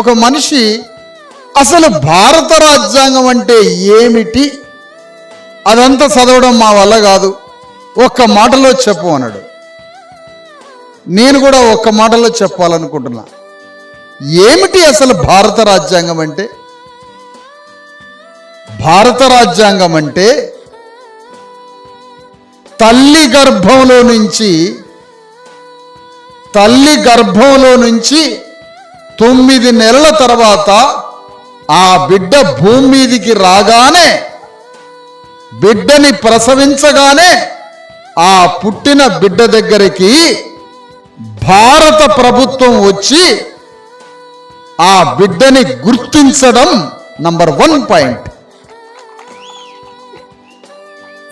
ఒక మనిషి అసలు భారత రాజ్యాంగం అంటే ఏమిటి అదంతా చదవడం మా వల్ల కాదు, ఒక్క మాటలో చెప్పు అన్నాడు. నేను కూడా ఒక్క మాటలో చెప్పాలనుకుంటున్నా. ఏమిటి అసలు భారత రాజ్యాంగం అంటే? భారత రాజ్యాంగం అంటే తల్లి గర్భంలో నుంచి 9 నెలల తర్వాత ఆ బిడ్డ భూమి మీదికి రాగానే, బిడ్డని ప్రసవించగానే ఆ పుట్టిన బిడ్డ దగ్గరికి భారత ప్రభుత్వం వచ్చి ఆ బిడ్డని గుర్తించడం number 1 point.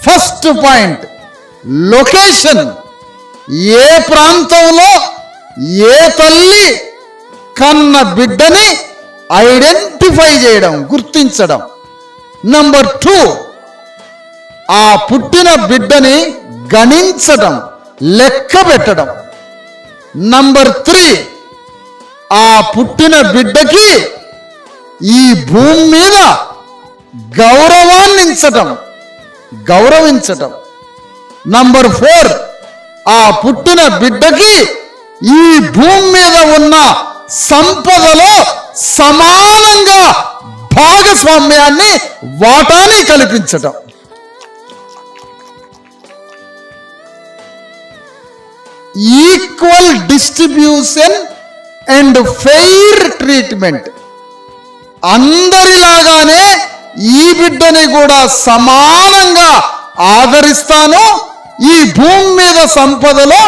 First point location. ఏ ప్రాంతంలో ఏ తల్లి కన్న బిడ్డని ఐడెంటిఫై చేయడం, గుర్తించడం. నంబర్ 2 ఆ పుట్టిన బిడ్డని గణించడం, లెక్క పెట్టడం. నంబర్ 3 ఆ పుట్టిన బిడ్డకి ఈ భూమి మీద గౌరవించటం. నంబర్ 4 ఆ పుట్టిన బిడ్డకి ఈ భూమి మీద ఉన్న సంపదలో సమానంగా భాగస్వామ్యాన్ని, వాటాని కల్పించటం. Equal distribution and fair treatment. అందరిలాగానే ఈ బిడ్డని కూడా సమానంగా ఆదరిస్తాను, ఈ భూమి మీద సంపదలో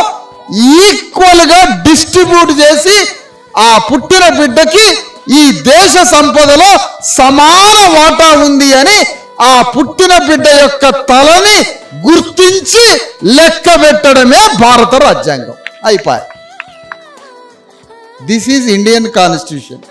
ఈక్వల్గా డిస్ట్రిబ్యూట్ చేసి ఆ పుట్టిన బిడ్డకి ఈ దేశ సంపదలో సమాన వాటా ఉంది అని ఆ పుట్టిన బిడ్డ యొక్క తలని గుర్తించి లెక్క పెట్టడమే భారత రాజ్యాంగం. అయిపోయి. This is Indian constitution.